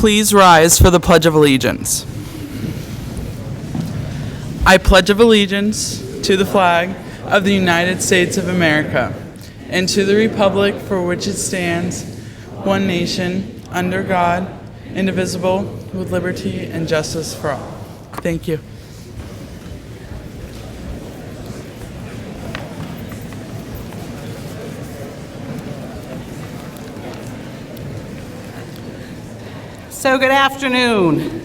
please rise for the Pledge of Allegiance? I pledge allegiance to the flag of the United States of America and to the republic for which it stands, one nation, under God, indivisible, with liberty and justice for all. Thank you. So good afternoon.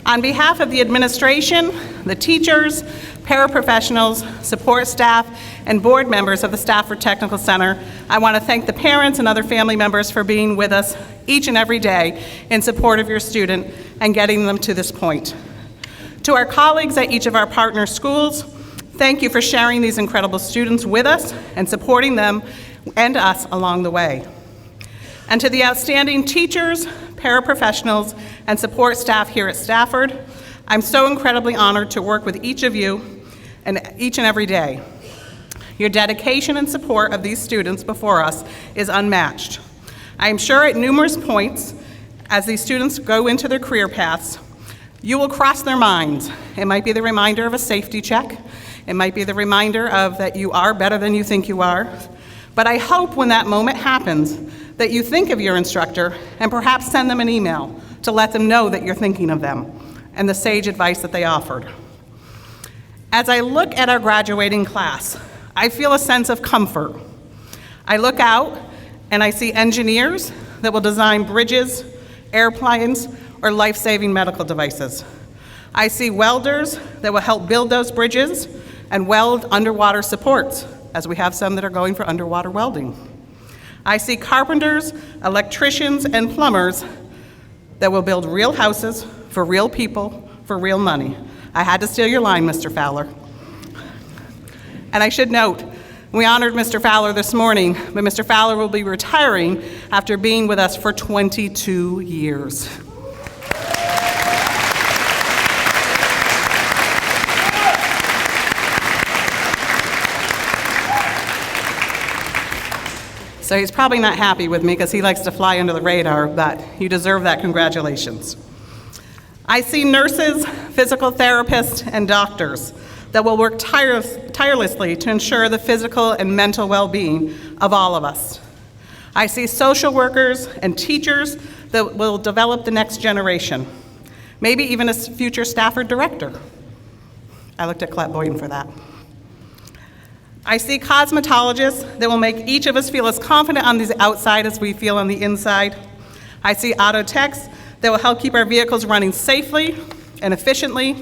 On behalf of the administration, the teachers, paraprofessionals, support staff, and board members of the Stafford Technical Center, I want to thank the parents and other family members for being with us each and every day in support of your student and getting them to this point. To our colleagues at each of our partner schools, thank you for sharing these incredible students with us and supporting them and us along the way. And to the outstanding teachers, paraprofessionals, and support staff here at Stafford, I'm so incredibly honored to work with each of you and each and every day. Your dedication and support of these students before us is unmatched. I am sure at numerous points, as these students go into their career paths, you will cross their minds. It might be the reminder of a safety check. It might be the reminder of that you are better than you think you are. But I hope when that moment happens, that you think of your instructor and perhaps send them an email to let them know that you're thinking of them and the sage advice that they offered. As I look at our graduating class, I feel a sense of comfort. I look out and I see engineers that will design bridges, airplanes, or life-saving medical devices. I see welders that will help build those bridges and weld underwater supports, as we have some that are going for underwater welding. I see carpenters, electricians, and plumbers that will build real houses for real people for real money. I had to steal your line, Mr. Fowler. And I should note, we honored Mr. Fowler this morning, but Mr. Fowler will be retiring after being with us for 22 years. So he's probably not happy with me because he likes to fly under the radar, but you deserve that congratulations. I see nurses, physical therapists, and doctors that will work tirelessly to ensure the physical and mental well-being of all of us. I see social workers and teachers that will develop the next generation, maybe even a future Stafford director. I looked at Colette Boyden for that. I see cosmetologists that will make each of us feel as confident on the outside as we feel on the inside. I see auto techs that will help keep our vehicles running safely and efficiently,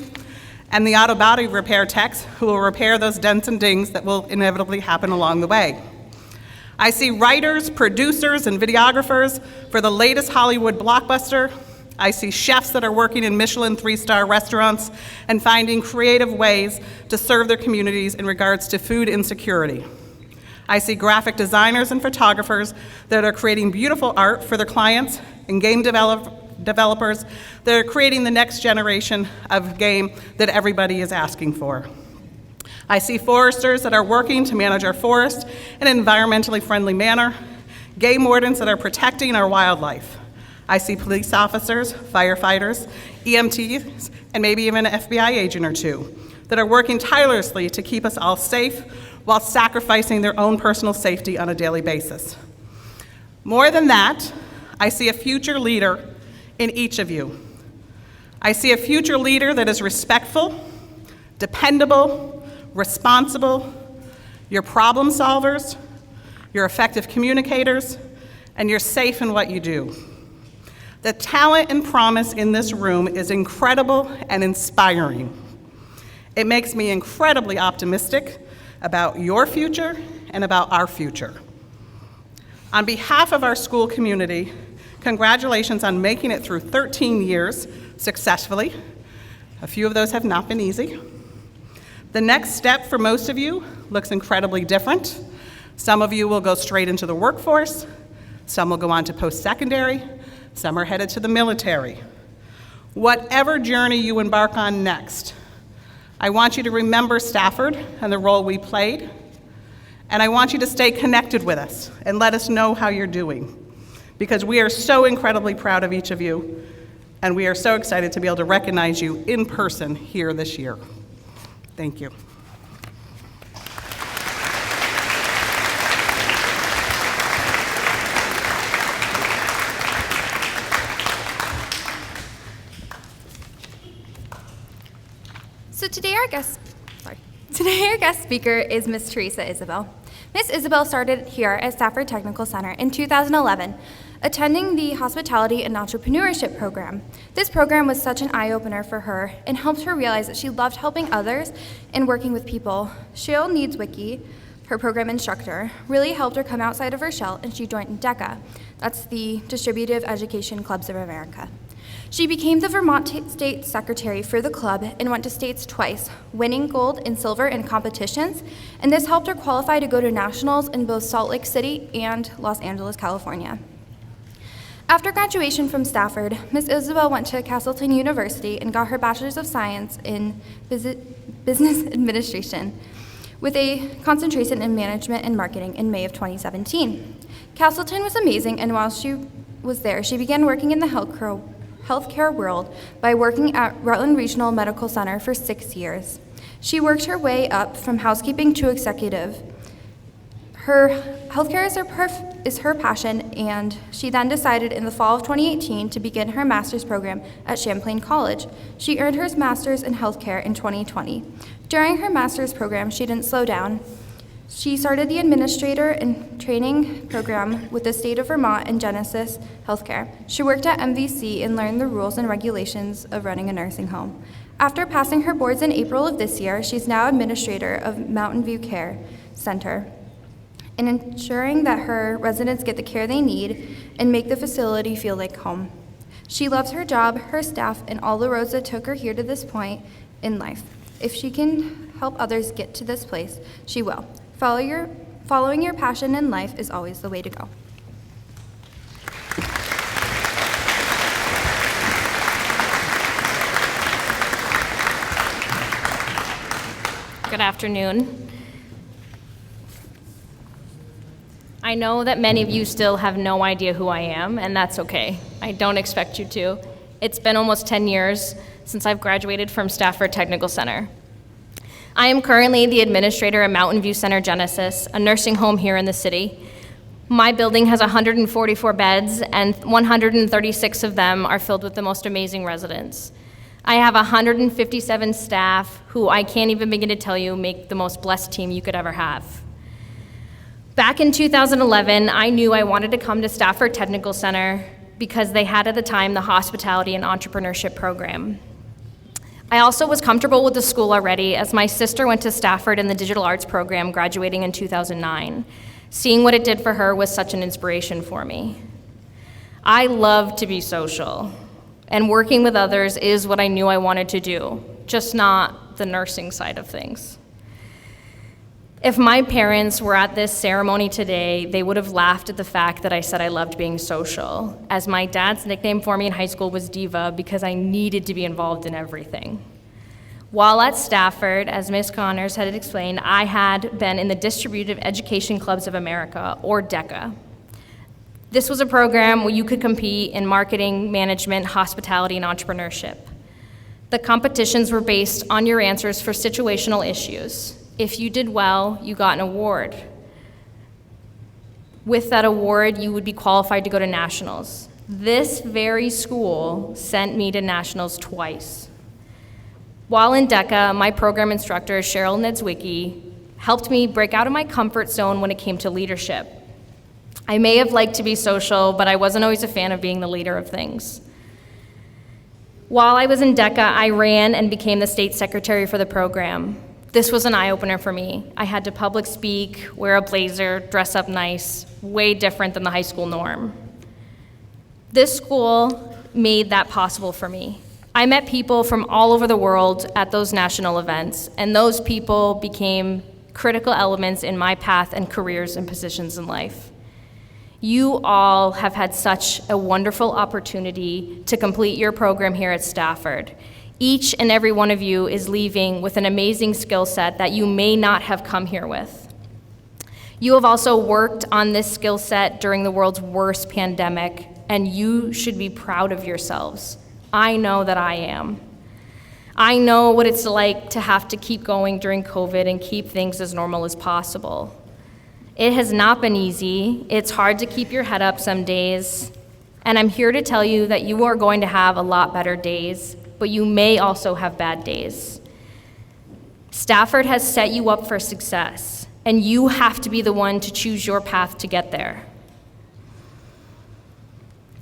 and the auto body repair techs who will repair those dents and dings that will inevitably happen along the way. I see writers, producers, and videographers for the latest Hollywood blockbuster. I see chefs that are working in Michelin 3-star restaurants and finding creative ways to serve their communities in regards to food insecurity. I see graphic designers and photographers that are creating beautiful art for their clients, and game developers that are creating the next generation of game that everybody is asking for. I see foresters that are working to manage our forest in an environmentally friendly manner, game wardens that are protecting our wildlife. I see police officers, firefighters, EMTs, and maybe even an FBI agent or two that are working tirelessly to keep us all safe while sacrificing their own personal safety on a daily basis. More than that, I see a future leader in each of you. I see a future leader that is respectful, dependable, responsible, you're problem solvers, you're effective communicators, and you're safe in what you do. The talent and promise in this room is incredible and inspiring. It makes me incredibly optimistic about your future and about our future. On behalf of our school community, congratulations on making it through 13 years successfully. A few of those have not been easy. The next step for most of you looks incredibly different. Some of you will go straight into the workforce, some will go on to post-secondary, some are headed to the military. Whatever journey you embark on next, I want you to remember Stafford and the role we played, and I want you to stay connected with us and let us know how you're doing. because we are so incredibly proud of each of you, and we are so excited to be able to recognize you in person here this year. Thank you. So today our guest speaker is Miss Teresa Isabel. Miss Isabel started here at Stafford Technical Center in 2011, attending the Hospitality and Entrepreneurship program. This program was such an eye-opener for her and helped her realize that she loved helping others and working with people. Cheryl Needswicki, her program instructor, really helped her come outside of her shell, and she joined DECA. That's the Distributive Education Clubs of America. She became the Vermont State Secretary for the club and went to states twice, winning gold and silver in competitions, and this helped her qualify to go to nationals in both Salt Lake City and Los Angeles, California. After graduation from Stafford, Ms. Isabel went to Castleton University and got her Bachelor's of Science in Business Administration with a concentration in Management and Marketing in May of 2017. Castleton was amazing, and while she was there, she began working in the healthcare world by working at Rutland Regional Medical Center for 6 years. She worked her way up from housekeeping to executive. Her healthcare is her passion, and she then decided in the fall of 2018 to begin her master's program at Champlain College. She earned her master's in healthcare in 2020. During her master's program, she didn't slow down. She started the administrator and training program with the state of Vermont and Genesis Healthcare. She worked at MVC and learned the rules and regulations of running a nursing home. After passing her boards in April of this year, she's now administrator of Mountain View Care Center, and ensuring that her residents get the care they need and make the facility feel like home. She loves her job, her staff, and all the roads that took her here to this point in life. If she can help others get to this place, she will. Following your passion in life is always the way to go. Good afternoon. I know that many of you still have no idea who I am, and that's okay. I don't expect you to. It's been almost 10 years since I've graduated from Stafford Technical Center. I am currently the administrator at Mountain View Center Genesis, a nursing home here in the city. My building has 144 beds, and 136 of them are filled with the most amazing residents. I have 157 staff who I can't even begin to tell you make the most blessed team you could ever have. Back in 2011, I knew I wanted to come to Stafford Technical Center because they had at the time the Hospitality and Entrepreneurship program. I also was comfortable with the school already, as my sister went to Stafford in the Digital Arts program, graduating in 2009. Seeing what it did for her was such an inspiration for me. I love to be social, and working with others is what I knew I wanted to do, just not the nursing side of things. If my parents were at this ceremony today, they would have laughed at the fact that I said I loved being social, as my dad's nickname for me in high school was Diva because I needed to be involved in everything. While at Stafford, as Ms. Connors had explained, I had been in the Distributive Education Clubs of America, or DECA. This was a program where you could compete in marketing, management, hospitality, and entrepreneurship. The competitions were based on your answers for situational issues. If you did well, you got an award. With that award, you would be qualified to go to nationals. This very school sent me to nationals twice. While in DECA, my program instructor, Cheryl Needswicki, helped me break out of my comfort zone when it came to leadership. I may have liked to be social, but I wasn't always a fan of being the leader of things. While I was in DECA, I ran and became the state secretary for the program. This was an eye-opener for me. I had to public speak, wear a blazer, dress up nice, way different than the high school norm. This school made that possible for me. I met people from all over the world at those national events, and those people became critical elements in my path and careers and positions in life. You all have had such a wonderful opportunity to complete your program here at Stafford. Each and every one of you is leaving with an amazing skill set that you may not have come here with. You have also worked on this skill set during the world's worst pandemic, and you should be proud of yourselves. I know that I am. I know what it's like to have to keep going during COVID and keep things as normal as possible. It has not been easy. It's hard to keep your head up some days, and I'm here to tell you that you are going to have a lot better days, but you may also have bad days. Stafford has set you up for success, and you have to be the one to choose your path to get there.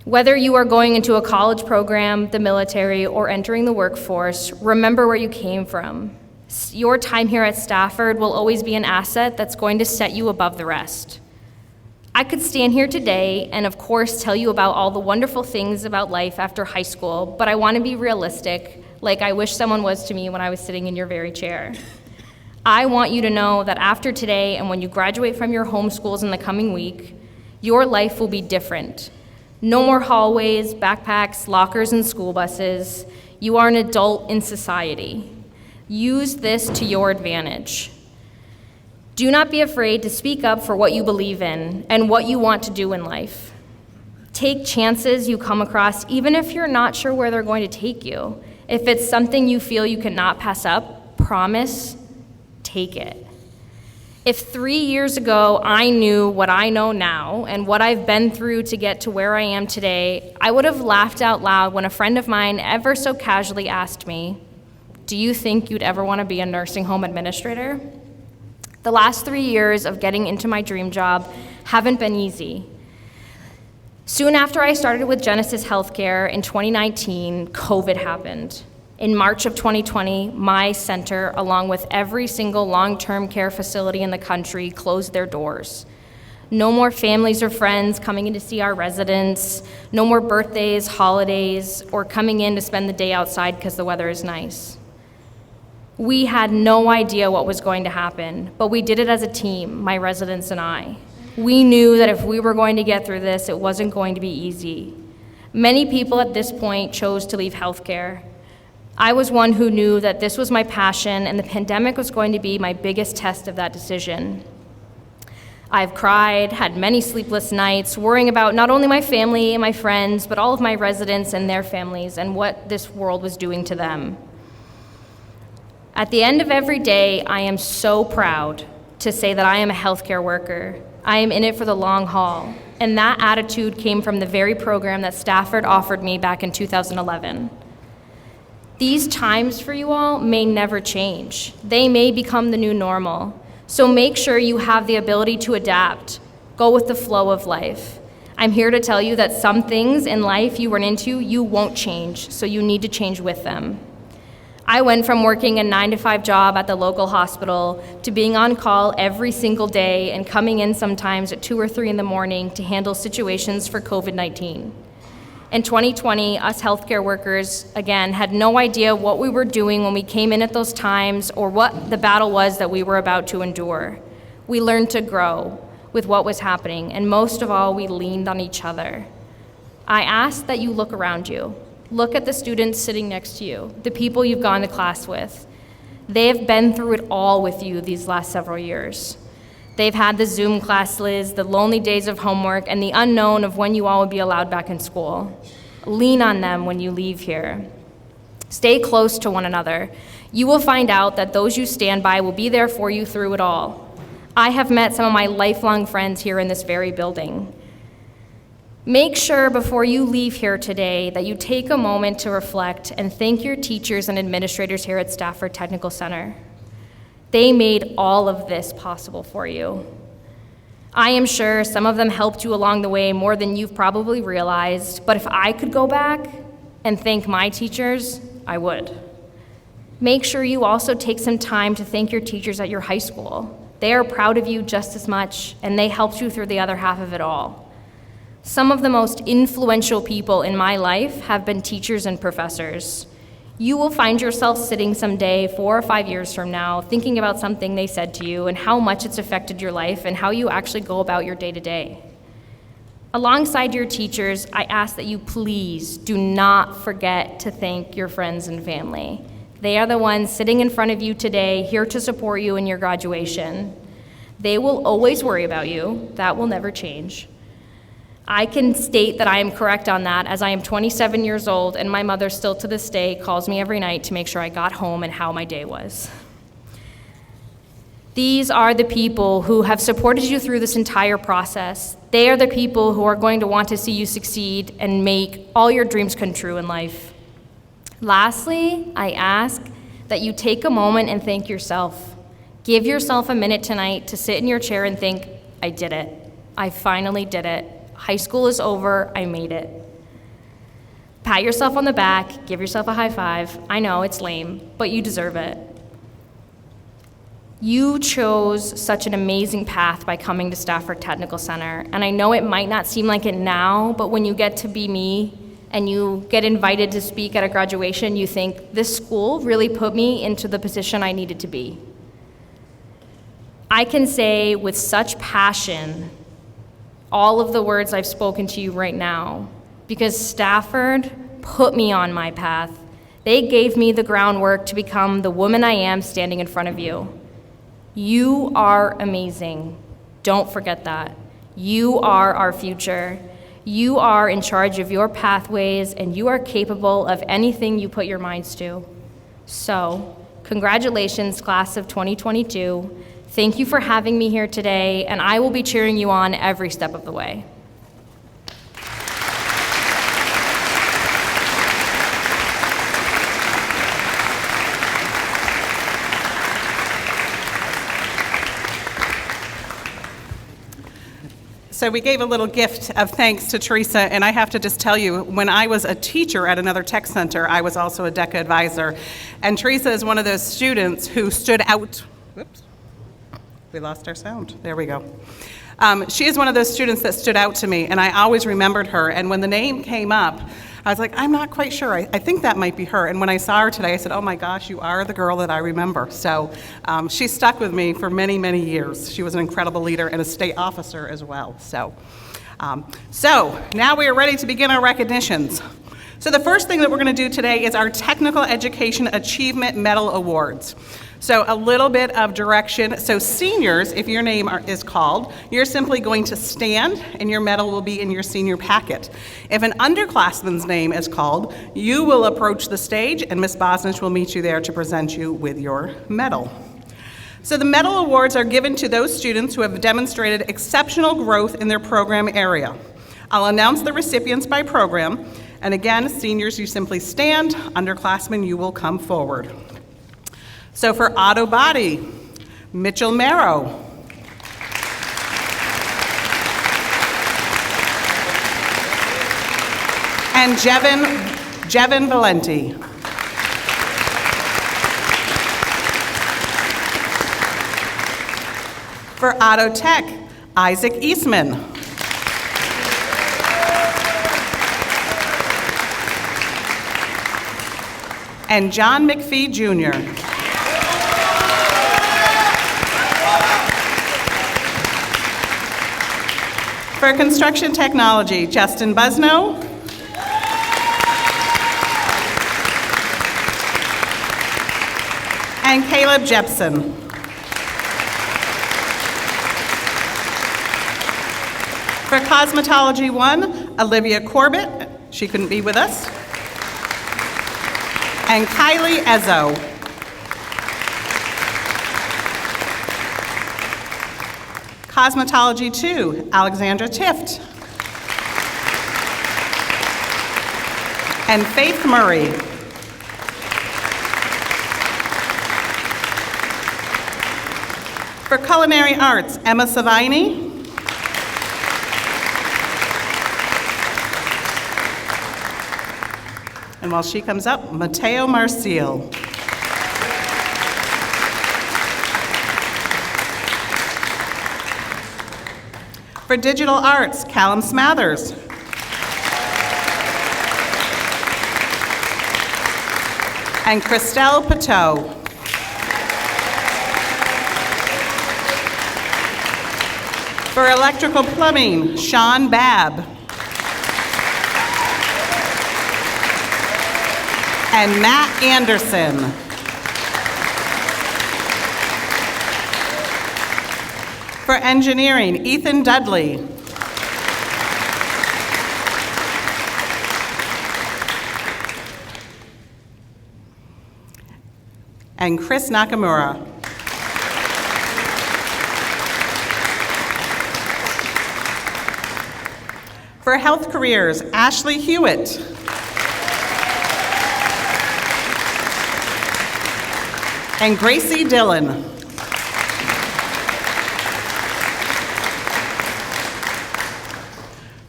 Whether you are going into a college program, the military, or entering the workforce, remember where you came from. Your time here at Stafford will always be an asset that's going to set you above the rest. I could stand here today and, of course, tell you about all the wonderful things about life after high school, but I want to be realistic, like I wish someone was to me when I was sitting in your very chair. I want you to know that after today and when you graduate from your home schools in the coming week, your life will be different. No more hallways, backpacks, lockers, and school buses. You are an adult in society. Use this to your advantage. Do not be afraid to speak up for what you believe in and what you want to do in life. Take chances you come across, even if you're not sure where they're going to take you. If it's something you feel you cannot pass up, promise, take it. If 3 years ago I knew what I know now and what I've been through to get to where I am today, I would have laughed out loud when a friend of mine ever so casually asked me, "Do you think you'd ever want to be a nursing home administrator?" The last 3 years of getting into my dream job haven't been easy. Soon after I started with Genesis Healthcare in 2019, COVID happened. In March of 2020, my center, along with every single long-term care facility in the country, closed their doors. No more families or friends coming in to see our residents, no more birthdays, holidays, or coming in to spend the day outside because the weather is nice. We had no idea what was going to happen, but we did it as a team, my residents and I. We knew that if we were going to get through this, it wasn't going to be easy. Many people at this point chose to leave healthcare. I was one who knew that this was my passion and the pandemic was going to be my biggest test of that decision. I've cried, had many sleepless nights, worrying about not only my family and my friends, but all of my residents and their families and what this world was doing to them. At the end of every day, I am so proud to say that I am a healthcare worker. I am in it for the long haul, and that attitude came from the very program that Stafford offered me back in 2011. These times for you all may never change. They may become the new normal. So make sure you have the ability to adapt. Go with the flow of life. I'm here to tell you that some things in life you run into, you won't change, so you need to change with them. I went from working a 9-to-5 job at the local hospital to being on call every single day and coming in sometimes at 2 or 3 in the morning to handle situations for COVID-19. In 2020, us healthcare workers, again, had no idea what we were doing when we came in at those times or what the battle was that we were about to endure. We learned to grow with what was happening, and most of all, we leaned on each other. I ask that you look around you. Look at the students sitting next to you, the people you've gone to class with. They have been through it all with you these last several years. They've had the Zoom classes, the lonely days of homework, and the unknown of when you all would be allowed back in school. Lean on them when you leave here. Stay close to one another. You will find out that those you stand by will be there for you through it all. I have met some of my lifelong friends here in this very building. Make sure before you leave here today that you take a moment to reflect and thank your teachers and administrators here at Stafford Technical Center. They made all of this possible for you. I am sure some of them helped you along the way more than you've probably realized, but if I could go back and thank my teachers, I would. Make sure you also take some time to thank your teachers at your high school. They are proud of you just as much, and they helped you through the other half of it all. Some of the most influential people in my life have been teachers and professors. You will find yourself sitting someday, 4 or 5 years from now, thinking about something they said to you and how much it's affected your life and how you actually go about your day-to-day. Alongside your teachers, I ask that you please do not forget to thank your friends and family. They are the ones sitting in front of you today, here to support you in your graduation. They will always worry about you. That will never change. I can state that I am correct on that, as I am 27 years old and my mother still to this day calls me every night to make sure I got home and how my day was. These are the people who have supported you through this entire process. They are the people who are going to want to see you succeed and make all your dreams come true in life. Lastly, I ask that you take a moment and thank yourself. Give yourself a minute tonight to sit in your chair and think, I did it. I finally did it. High school is over. I made it. Pat yourself on the back. Give yourself a high five. I know it's lame, but you deserve it. You chose such an amazing path by coming to Stafford Technical Center, and I know it might not seem like it now, but when you get to be me and you get invited to speak at a graduation, you think, this school really put me into the position I needed to be. I can say with such passion all of the words I've spoken to you right now, because Stafford put me on my path. They gave me the groundwork to become the woman I am standing in front of you. You are amazing. Don't forget that. You are our future. You are in charge of your pathways, and you are capable of anything you put your minds to. So, congratulations, class of 2022. Thank you for having me here today, and I will be cheering you on every step of the way. So we gave a little gift of thanks to Teresa, and I have to just tell you, when I was a teacher at another tech center, I was also a DECA advisor, and Teresa is one of those students who stood out. Whoops, we lost our sound. There we go. She is one of those students that stood out to me, and I always remembered her, and when the name came up, I was like, I'm not quite sure. I think that might be her. And when I saw her today, I said, oh my gosh, you are the girl that I remember. So she stuck with me for many, many years. She was an incredible leader and a state officer as well. So now we are ready to begin our recognitions. So the first thing that we're going to do today is our Technical Education Achievement Medal Awards. So a little bit of direction. So seniors, if your name is called, you're simply going to stand and your medal will be in your senior packet. If an underclassman's name is called, you will approach the stage and Ms. Bosnich will meet you there to present you with your medal. So the medal awards are given to those students who have demonstrated exceptional growth in their program area. I'll announce the recipients by program. And again, seniors, you simply stand. Underclassmen, you will come forward. So for auto body, Mitchell Marrow. And Jevin Valenti. For auto tech, Isaac Eastman. And John McPhee Jr. For construction technology, Justin Busno. And Caleb Jepson. For cosmetology 1, Olivia Corbett. She couldn't be with us. And Kylie Ezzo. Cosmetology 2, Alexandra Tift. And Faith Murray. For culinary arts, Emma Savini. And while she comes up, Mateo Marcial. For digital arts, Callum Smathers. And Christelle Pateau. For electrical plumbing, Sean Babb. And Matt Anderson. For engineering, Ethan Dudley. And Chris Nakamura. For health careers, Ashley Hewitt. And Gracie Dillon.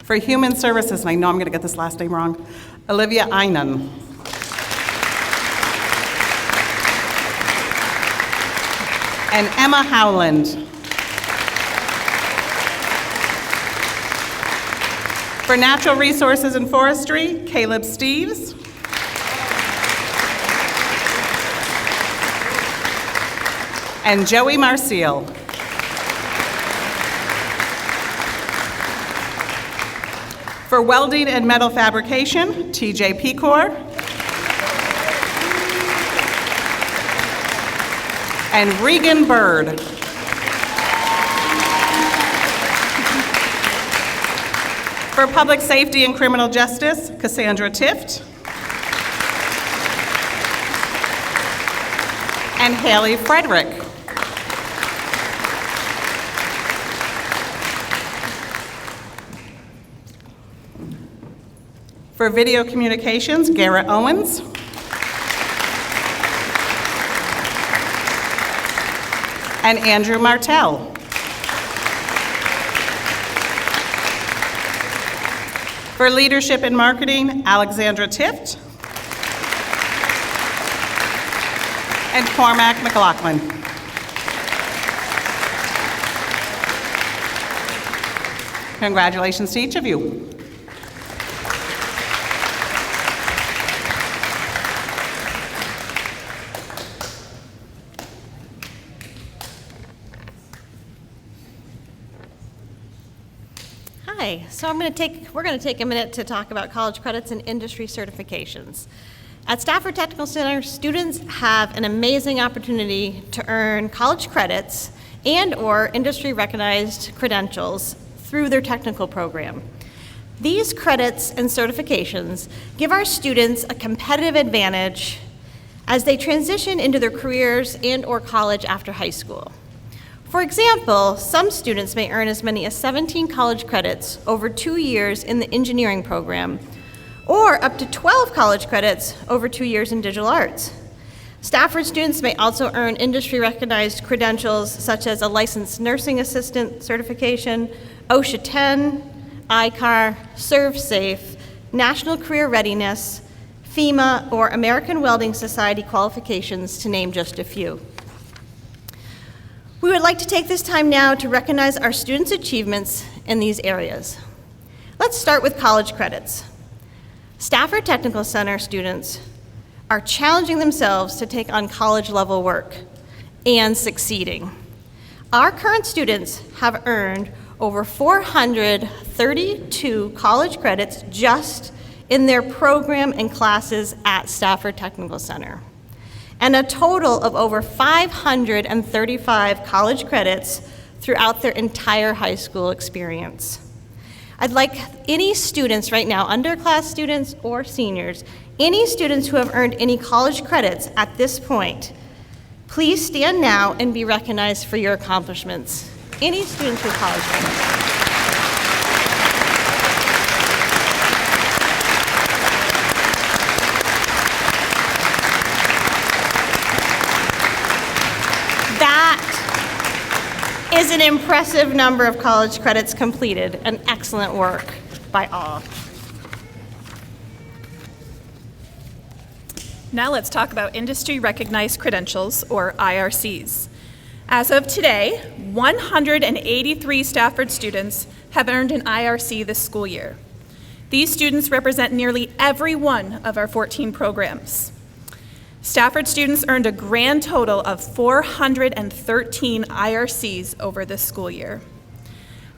For human services, and I know I'm going to get this last name wrong, Olivia Einan. And Emma Howland. For natural resources and forestry, Caleb Steves. And Joey Marcial. For welding and metal fabrication, TJ Pecor. And Regan Bird. For public safety and criminal justice, Cassandra Tift. And Haley Frederick. For video communications, Garrett Owens. And Andrew Martell. For leadership and marketing, Alexandra Tift. And Cormac McLaughlin. Congratulations to each of you. Hi, so we're going to take a minute to talk about college credits and industry certifications. At Stafford Technical Center, students have an amazing opportunity to earn college credits and/or industry-recognized credentials through their technical program. These credits and certifications give our students a competitive advantage as they transition into their careers and/or college after high school. For example, some students may earn as many as 17 college credits over 2 years in the engineering program, or up to 12 college credits over 2 years in digital arts. Stafford students may also earn industry-recognized credentials such as a licensed nursing assistant certification, OSHA 10, ICAR, ServSafe, National Career Readiness, FEMA, or American Welding Society qualifications, to name just a few. We would like to take this time now to recognize our students' achievements in these areas. Let's start with college credits. Stafford Technical Center students are challenging themselves to take on college-level work and succeeding. Our current students have earned over 432 college credits just in their program and classes at Stafford Technical Center, and a total of over 535 college credits throughout their entire high school experience. I'd like any students right now, underclass students or seniors, any students who have earned any college credits at this point, please stand now and be recognized for your accomplishments. Any students with college credits. Is an impressive number of college credits completed, and excellent work by all. Now let's talk about industry recognized credentials, or IRCs. As of today, 183 Stafford students have earned an IRC this school year. These students represent nearly every one of our 14 programs. Stafford students earned a grand total of 413 IRCs over this school year.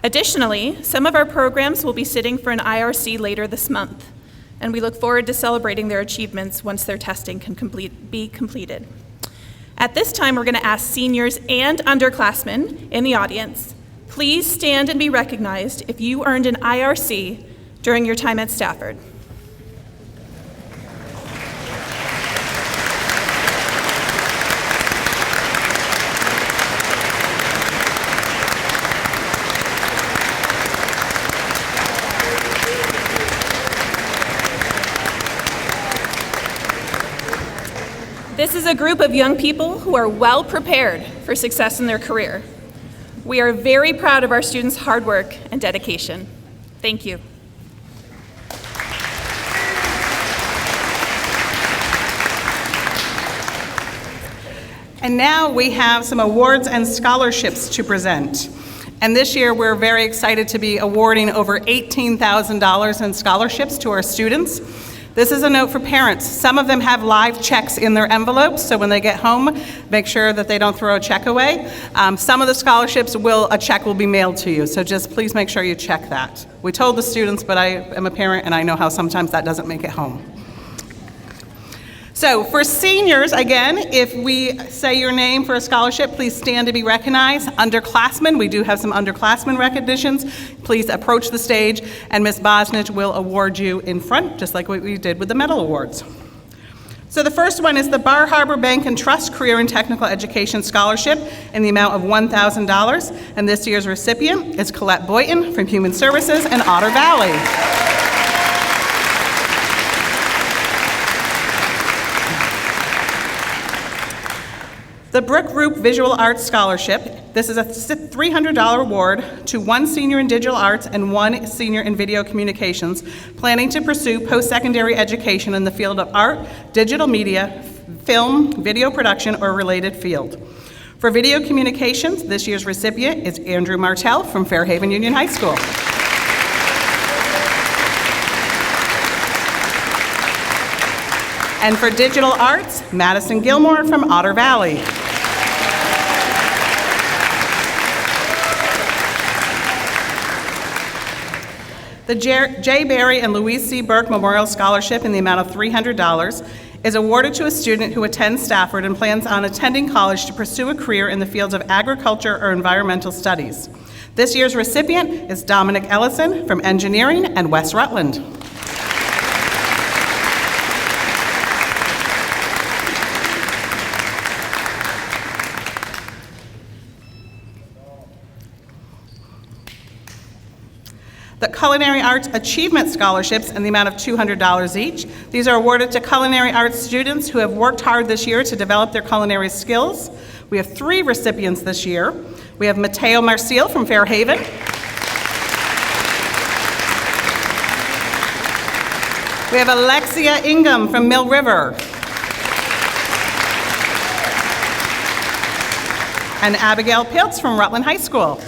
Additionally, some of our programs will be sitting for an IRC later this month, and we look forward to celebrating their achievements once their testing can be completed. At this time, we're going to ask seniors and underclassmen in the audience Please stand and be recognized if you earned an IRC during your time at Stafford. This is a group of young people who are well prepared for success in their career. We are very proud of our students' hard work and dedication. Thank you. And now we have some awards and scholarships to present. And this year we're very excited to be awarding over $18,000 in scholarships to our students. This is a note for parents. Some of them have live checks in their envelopes, so when they get home, make sure that they don't throw a check away. Some of the scholarships a check will be mailed to you, so just please make sure you check that. We told the students, but I am a parent and I know how sometimes that doesn't make it home. So for seniors, again, if we say your name for a scholarship, please stand to be recognized. Underclassmen, we do have some underclassmen recognitions. Please approach the stage, and Ms. Bosnich will award you in front, just like what we did with the medal awards. So the first one is the Bar Harbor Bank and Trust Career and Technical Education Scholarship in the amount of $1,000. And this year's recipient is Colette Boyton from Human Services in Otter Valley. The Burke Group Visual Arts Scholarship. This is a $300 award to one senior in digital arts and one senior in video communications, planning to pursue post-secondary education in the field of art, digital media, film, video production, or related field. For video communications, this year's recipient is Andrew Martell from Fairhaven Union High School. And for digital arts, Madison Gilmore from Otter Valley. The J. Berry and Louise C. Burke Memorial Scholarship in the amount of $300 is awarded to a student who attends Stafford and plans on attending college to pursue a career in the fields of agriculture or environmental studies. This year's recipient is Dominic Ellison from Engineering and West Rutland. The Culinary Arts Achievement Scholarships in the amount of $200 each. These are awarded to culinary arts students who have worked hard this year to develop their culinary skills. We have 3 recipients this year. We have Mateo Marcial from Fairhaven. We have Alexia Ingham from Mill River. And Abigail Piltz from Rutland High School.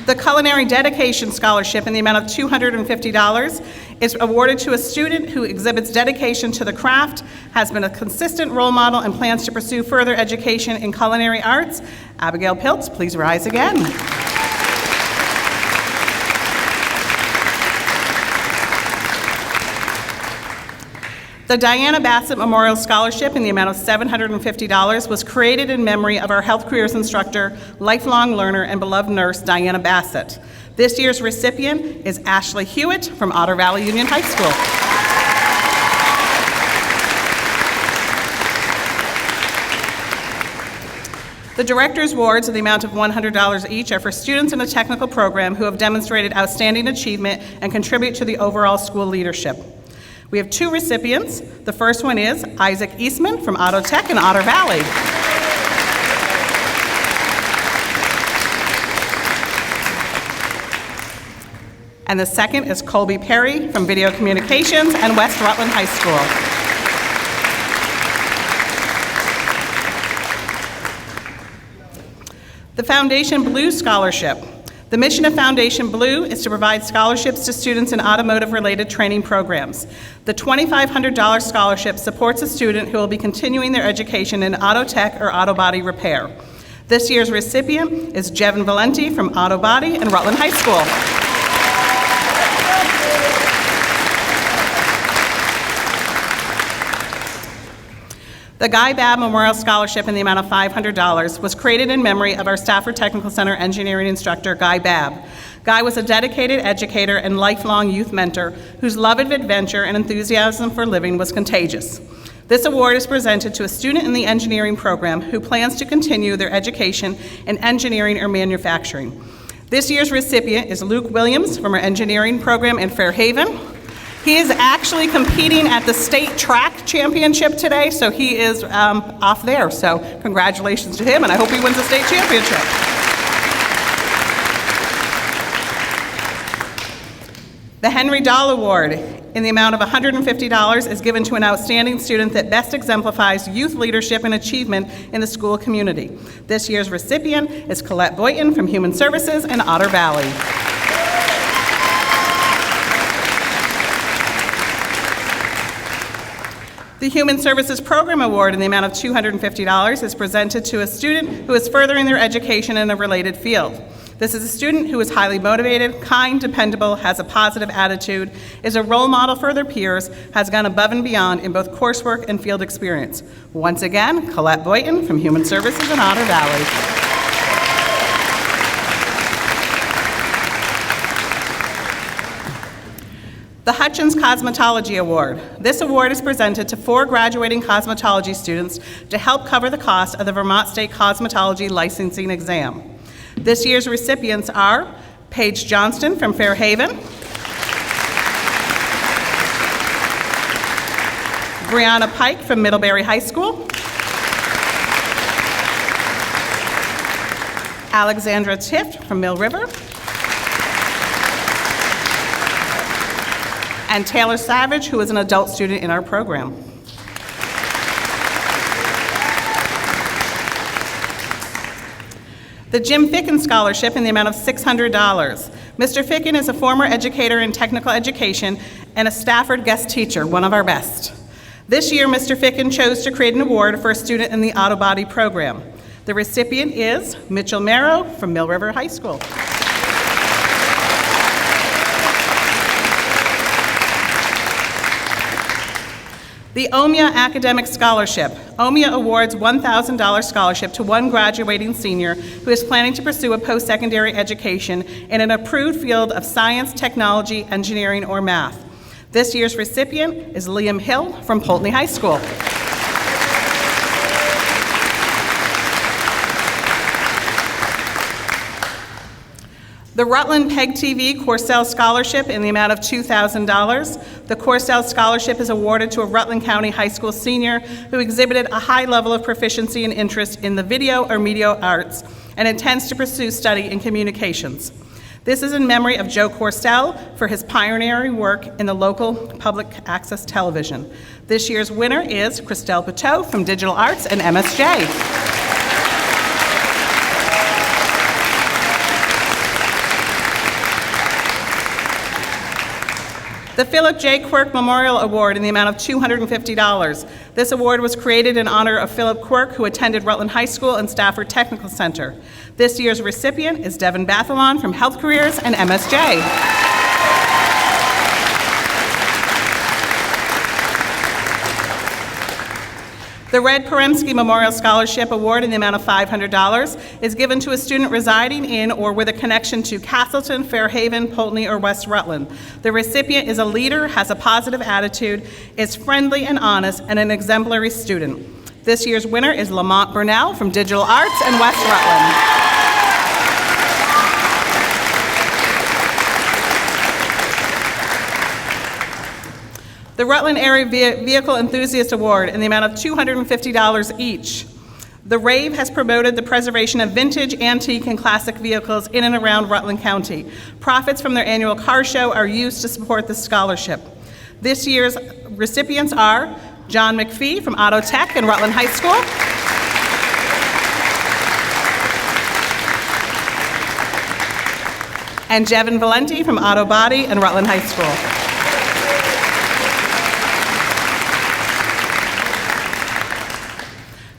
The Culinary Dedication Scholarship in the amount of $250 is awarded to a student who exhibits dedication to the craft, has been a consistent role model, and plans to pursue further education in culinary arts. Abigail Piltz, please rise again. The Diana Bassett Memorial Scholarship in the amount of $750 was created in memory of our health careers instructor, lifelong learner, and beloved nurse, Diana Bassett. This year's recipient is Ashley Hewitt from Otter Valley Union High School. The Director's Awards in the amount of $100 each are for students in a technical program who have demonstrated outstanding achievement and contribute to the overall school leadership. We have 2 recipients. The first one is Isaac Eastman from Auto Tech in Otter Valley. And the second is Colby Perry from Video Communications and West Rutland High School. The Foundation Blue Scholarship. The mission of Foundation Blue is to provide scholarships to students in automotive-related training programs. The $2,500 scholarship supports a student who will be continuing their education in auto tech or auto body repair. This year's recipient is Jevin Valenti from Auto Body and Rutland High School. The Guy Babb Memorial Scholarship in the amount of $500 was created in memory of our Stafford Technical Center engineering instructor, Guy Babb. Guy was a dedicated educator and lifelong youth mentor whose love of adventure and enthusiasm for living was contagious. This award is presented to a student in the engineering program who plans to continue their education in engineering or manufacturing. This year's recipient is Luke Williams from our engineering program in Fairhaven. He is actually competing at the state track championship today, so he is off there. So congratulations to him, and I hope he wins the state championship. The Henry Dahl Award in the amount of $150 is given to an outstanding student that best exemplifies youth leadership and achievement in the school community. This year's recipient is Colette Boynton from Human Services in Otter Valley. The Human Services Program Award in the amount of $250 is presented to a student who is furthering their education in a related field. This is a student who is highly motivated, kind, dependable, has a positive attitude, is a role model for their peers, has gone above and beyond in both coursework and field experience. Once again, Colette Boynton from Human Services in Otter Valley. The Hutchins Cosmetology Award. This award is presented to 4 graduating cosmetology students to help cover the cost of the Vermont State Cosmetology Licensing Exam. This year's recipients are Paige Johnston from Fairhaven, Brianna Pike from Middlebury High School, Alexandra Tift from Mill River, and Taylor Savage, who is an adult student in our program. The Jim Thicken Scholarship in the amount of $600. Mr. Thicken is a former educator in technical education and a Stafford guest teacher, one of our best. This year, Mr. Thicken chose to create an award for a student in the auto body program. The recipient is Mitchell Marrow from Mill River High School. The Omia Academic Scholarship. Omia awards $1,000 scholarship to one graduating senior who is planning to pursue a post-secondary education in an approved field of science, technology, engineering, or math. This year's recipient is Liam Hill from Poultney High School. The Rutland Pegtv Corcell Scholarship in the amount of $2,000. The Corcell Scholarship is awarded to a Rutland County High School senior who exhibited a high level of proficiency and interest in the video or media arts and intends to pursue study in communications. This is in memory of Joe Corcell for his pioneering work in the local public access television. This year's winner is Christelle Pateau from Digital Arts and MSJ. The Philip J. Quirk Memorial Award in the amount of $250. This award was created in honor of Philip Quirk, who attended Rutland High School and Stafford Technical Center. This year's recipient is Devin Bathalon from Health Careers and MSJ. The Red Peremsky Memorial Scholarship Award in the amount of $500 is given to a student residing in or with a connection to Castleton, Fairhaven, Poultney, or West Rutland. The recipient is a leader, has a positive attitude, is friendly and honest, and an exemplary student. This year's winner is Lamont Burnell from Digital Arts and West Rutland. The Rutland Area Vehicle Enthusiast Award in the amount of $250 each. The RAVE has promoted the preservation of vintage, antique, and classic vehicles in and around Rutland County. Profits from their annual car show are used to support the scholarship. This year's recipients are John McPhee from Auto Tech and Rutland High School, and Jevin Valenti from Auto Body and Rutland High School.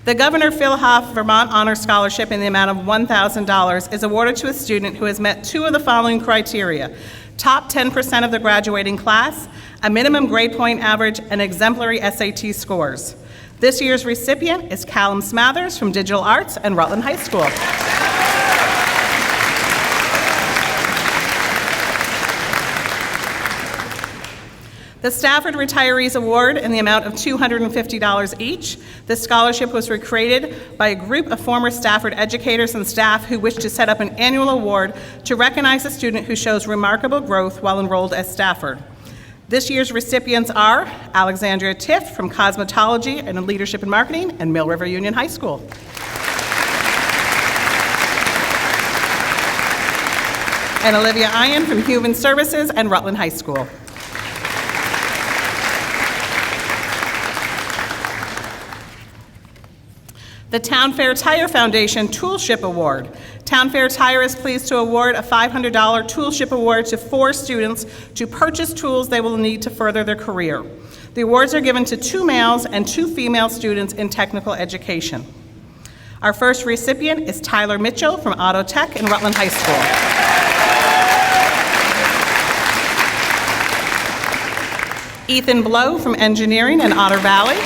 The Governor Phil Hoff Vermont Honor Scholarship in the amount of $1,000 is awarded to a student who has met 2 of the following criteria: top 10% of the graduating class, a minimum grade point average, and exemplary SAT scores. This year's recipient is Callum Smathers from Digital Arts and Rutland High School. The Stafford Retirees Award in the amount of $250 each. This scholarship was created by a group of former Stafford educators and staff who wish to set up an annual award to recognize a student who shows remarkable growth while enrolled at Stafford. This year's recipients are Alexandria Tiff from Cosmetology and Leadership in Marketing and Mill River Union High School. And Olivia Ian from Human Services and Rutland High School. The Town Fair Tire Foundation Toolship Award. Town Fair Tire is pleased to award a $500 Toolship Award to 4 students to purchase tools they will need to further their career. The awards are given to 2 males and 2 female students in technical education. Our first recipient is Tyler Mitchell from Auto Tech in Rutland High School. Ethan Blow from Engineering in Otter Valley.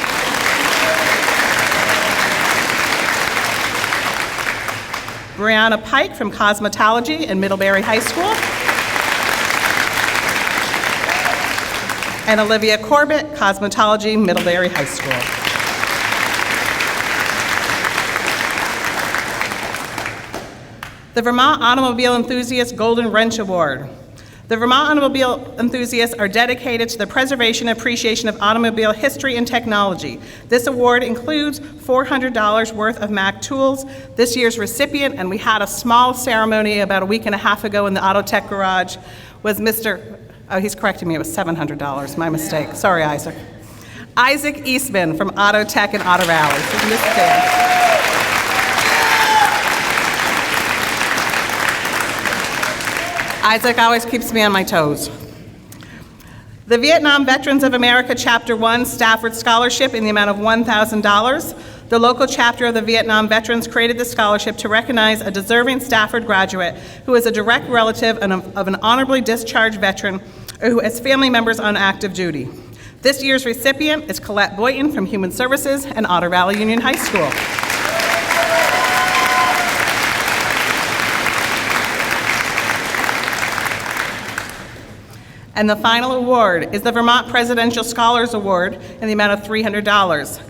Brianna Pike from Cosmetology in Middlebury High School. And Olivia Corbett, Cosmetology, Middlebury High School. The Vermont Automobile Enthusiast Golden Wrench Award. The Vermont Automobile Enthusiasts are dedicated to the preservation and appreciation of automobile history and technology. This award includes $400 worth of Mac tools. This year's recipient, and we had a small ceremony about a week and a half ago in the Auto Tech garage, was he's correcting me, it was $700, my mistake. Sorry, Isaac. Isaac Eastman from Auto Tech in Otter Valley. Isaac always keeps me on my toes. The Vietnam Veterans of America Chapter 1 Stafford Scholarship in the amount of $1,000. The local chapter of the Vietnam Veterans created the scholarship to recognize a deserving Stafford graduate who is a direct relative of an honorably discharged veteran or who has family members on active duty. This year's recipient is Colette Boynton from Human Services and Otter Valley Union High School. And the final award is the Vermont Presidential Scholars Award in the amount of $300.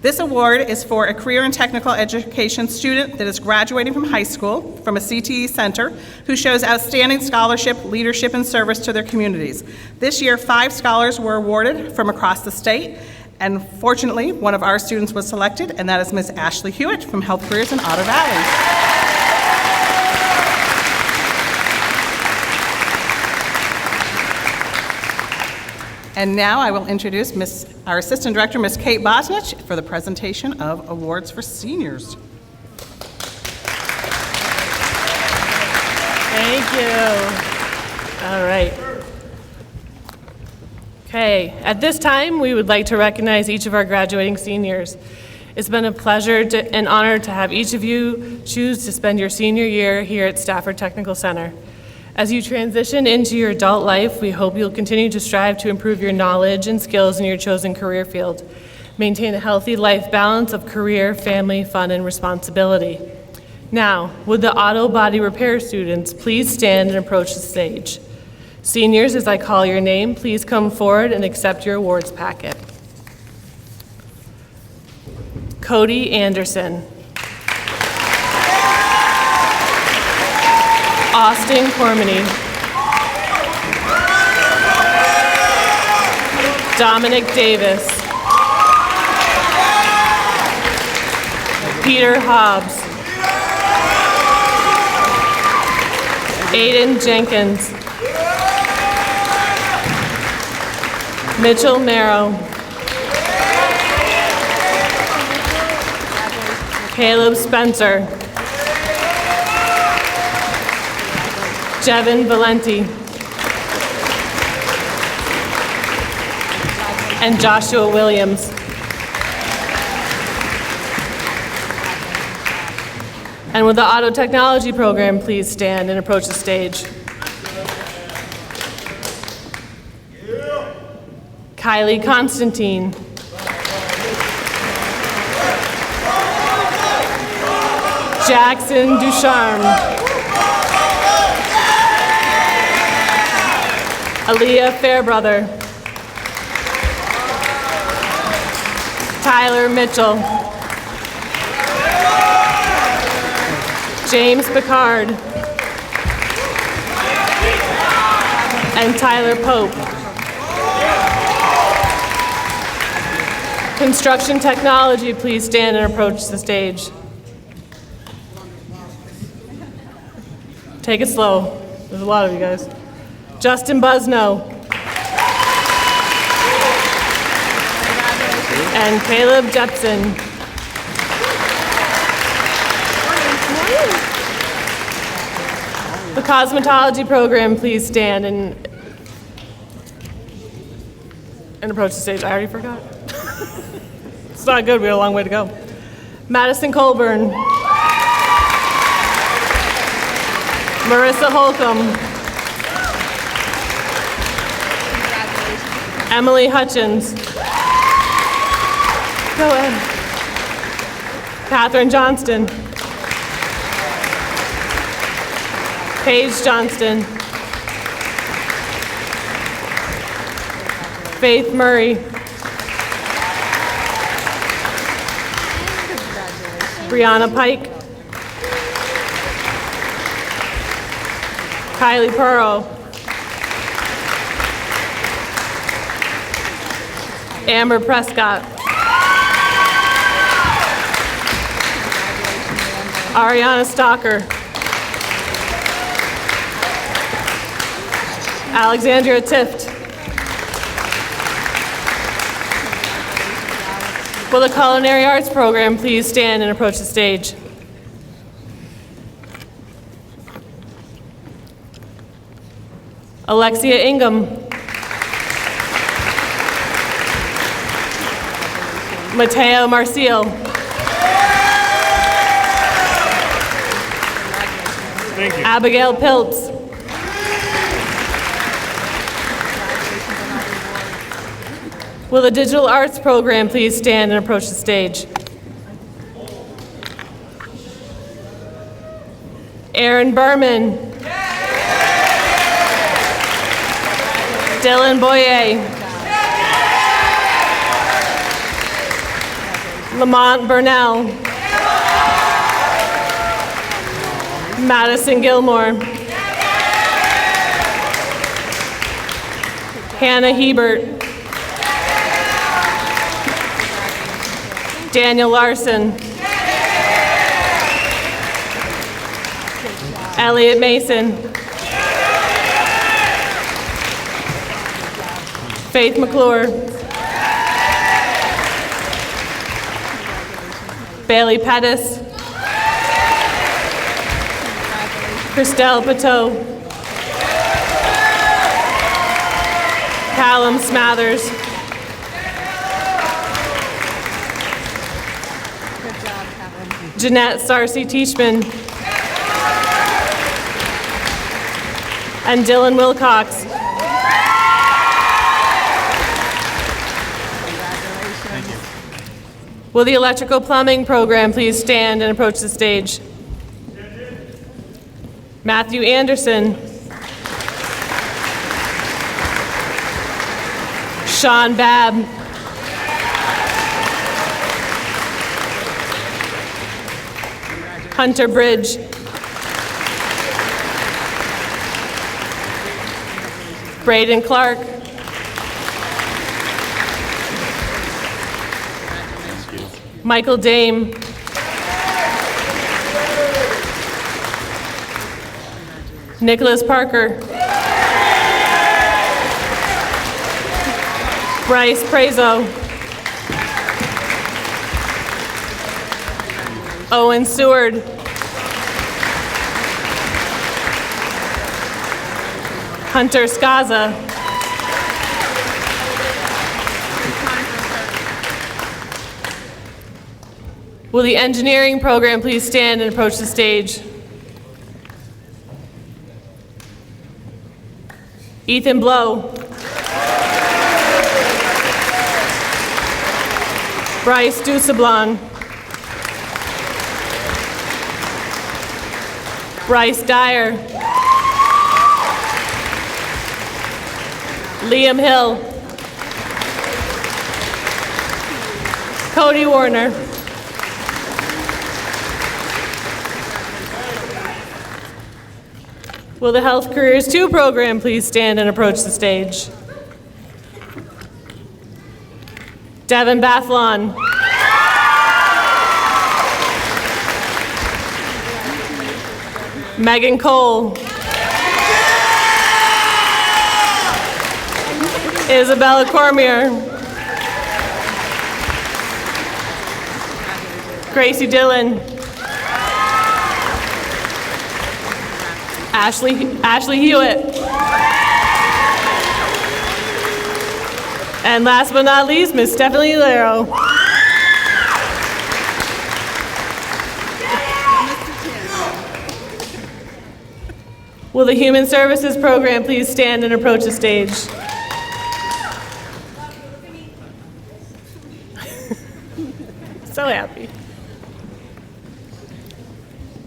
This award is for a career and technical education student that is graduating from high school from a CTE center who shows outstanding scholarship, leadership, and service to their communities. This year, 5 scholars were awarded from across the state, and fortunately, one of our students was selected, and that is Ms. Ashley Hewitt from Health Careers in Otter Valley. And now I will introduce our Assistant Director, Ms. Kate Bosnich, for the presentation of awards for seniors. Thank you. All right. Okay, at this time, we would like to recognize each of our graduating seniors. It's been a pleasure and honor to have each of you choose to spend your senior year here at Stafford Technical Center. As you transition into your adult life, we hope you'll continue to strive to improve your knowledge and skills in your chosen career field. Maintain a healthy life balance of career, family, fun, and responsibility. Now, would the auto body repair students please stand and approach the stage? Seniors, as I call your name, please come forward and accept your awards packet. Cody Anderson. Austin Cormany. Dominic Davis. Peter Hobbs. Aiden Jenkins. Mitchell Merrow. Caleb Spencer. Jevin Valenti. And Joshua Williams. And with the auto technology program, please stand and approach the stage. Kylie Constantine. Jackson Ducharme. Aaliyah Fairbrother. Tyler Mitchell. James Picard. And Tyler Pope. Construction Technology, please stand and approach the stage. Take it slow. There's a lot of you guys. Justin Busno. And Caleb Jepson. The Cosmetology program, please stand and approach the stage. I already forgot. It's not good, we have a long way to go. Madison Colburn. Marissa Holcomb. Emily Hutchins. Go ahead. Catherine Johnston. Paige Johnston. Faith Murray. Brianna Pike. Kylie Pearl. Amber Prescott. Ariana Stalker. Alexandria Tift. Will the Culinary Arts program please stand and approach the stage? Alexia Ingham. Mateo Marcial. Thank you. Abigail Piltz. Will the Digital Arts program please stand and approach the stage? Aaron Berman. Dylan Boyer. Lamont Burnell. Madison Gilmore. Hannah Hebert. Daniel Larson. Elliot Mason. Faith McClure. Bailey Pettis. Christelle Pateau. Callum Smathers. Jeanette Sarcy Teachman. And Dylan Wilcox. Will the Electrical Plumbing program please stand and approach the stage? Matthew Anderson. Sean Babb. Hunter Bridge. Braden Clark. Michael Dame. Nicholas Parker. Bryce Prezo. Owen Seward. Hunter Skaza. Will the engineering program please stand and approach the stage? Ethan Blow. Bryce Dusablon. Bryce Dyer. Liam Hill. Cody Warner. Will the Health Careers 2 program please stand and approach the stage? Devin Bathlon. Megan Cole. Isabella Cormier. Gracie Dillon. Ashley Hewitt. And last but not least, Miss Stephanie Lero. Will the Human Services program please stand and approach the stage? So happy.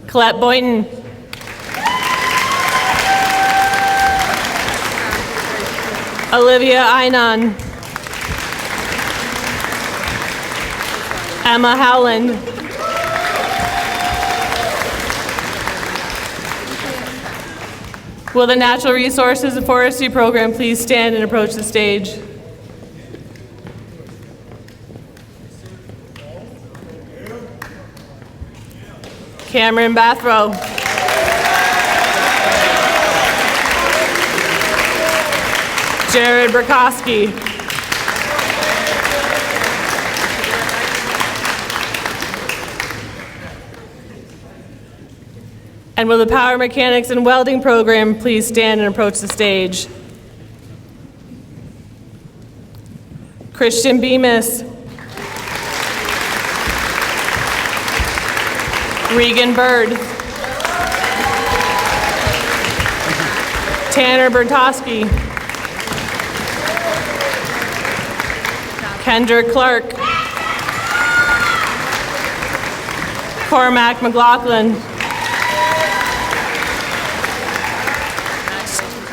Colette Boynton. Olivia Einon. Emma Howland. Will the Natural Resources and Forestry program please stand and approach the stage? Cameron Bathrow. Jared Burkowski. And will the Power Mechanics and Welding program please stand and approach the stage? Christian Bemis. Regan Bird. Tanner Bertosky. Kendra Clark. Cormac McLaughlin.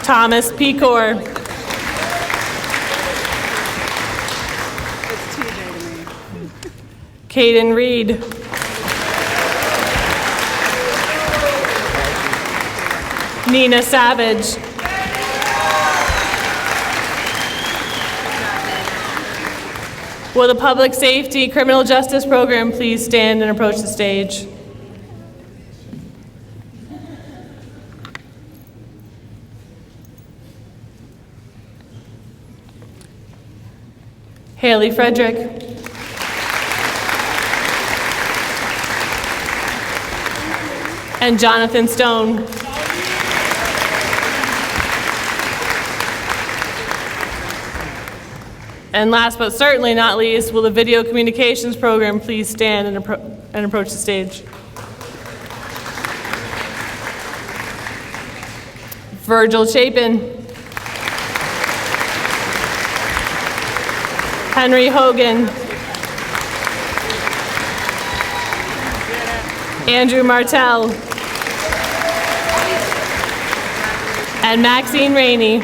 Thomas Pecor. Caden Reed. Nina Savage. Will the Public Safety Criminal Justice program please stand and approach the stage? Haley Frederick. And Jonathan Stone. And last but certainly not least, will the Video Communications program please stand and approach the stage? Virgil Chapin. Henry Hogan. Andrew Martell. And Maxine Rainey.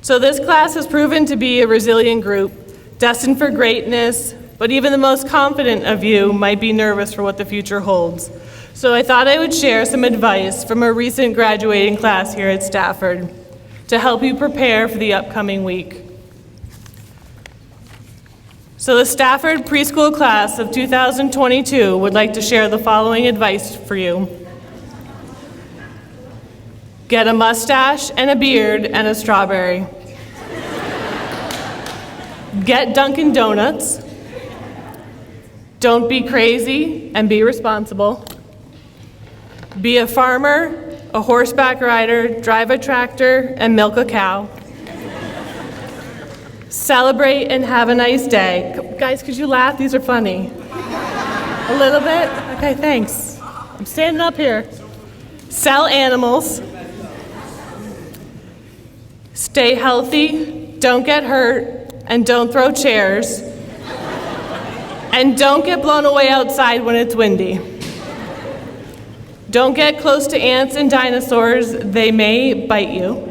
So this class has proven to be a resilient group, destined for greatness, but even the most confident of you might be nervous for what the future holds. So I thought I would share some advice from a recent graduating class here at Stafford to help you prepare for the upcoming week. So the Stafford preschool class of 2022 would like to share the following advice for you. Get a mustache and a beard and a strawberry. Get Dunkin' Donuts. Don't be crazy and be responsible. Be a farmer, a horseback rider, drive a tractor, and milk a cow. Celebrate and have a nice day. Guys, could you laugh? These are funny. A little bit? Okay, thanks. I'm standing up here. Sell animals. Stay healthy, don't get hurt, and don't throw chairs. And don't get blown away outside when it's windy. Don't get close to ants and dinosaurs, they may bite you.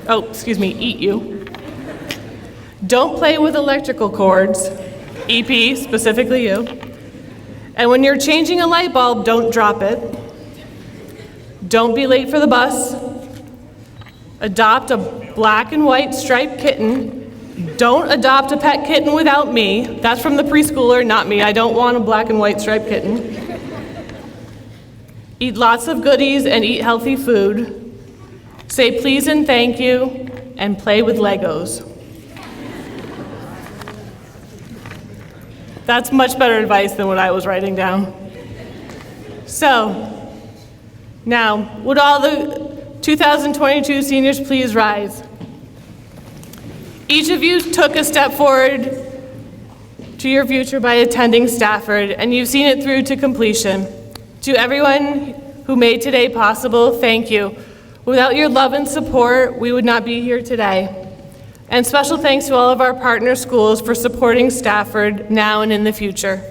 Eat you. Don't play with electrical cords, EP, specifically you. And when you're changing a light bulb, don't drop it. Don't be late for the bus. Adopt a black and white striped kitten. Don't adopt a pet kitten without me. That's from the preschooler, not me. I don't want a black and white striped kitten. Eat lots of goodies and eat healthy food. Say please and thank you, and play with Legos. That's much better advice than what I was writing down. So, now, would all the 2022 seniors please rise? Each of you took a step forward to your future by attending Stafford, and you've seen it through to completion. To everyone who made today possible, thank you. Without your love and support, we would not be here today. And special thanks to all of our partner schools for supporting Stafford now and in the future.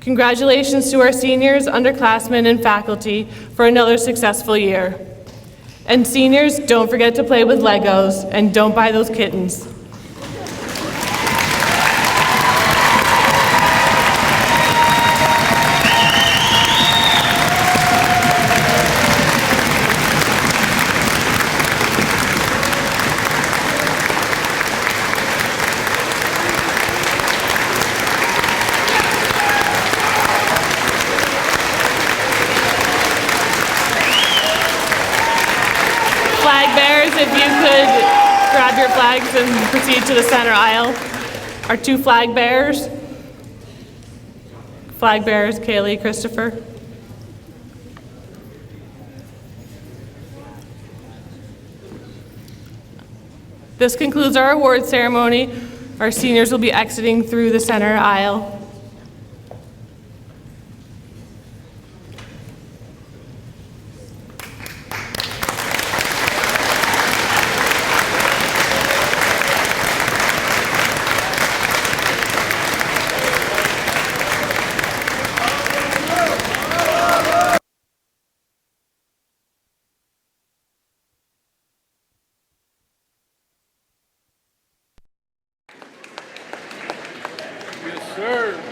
Congratulations to our seniors, underclassmen, and faculty for another successful year. And seniors, don't forget to play with Legos and don't buy those kittens. If you could grab your flags and proceed to the center aisle. Our two flag bearers. Flag bearers, Kaylee, Christopher. This concludes our award ceremony. Our seniors will be exiting through the center aisle. Sir.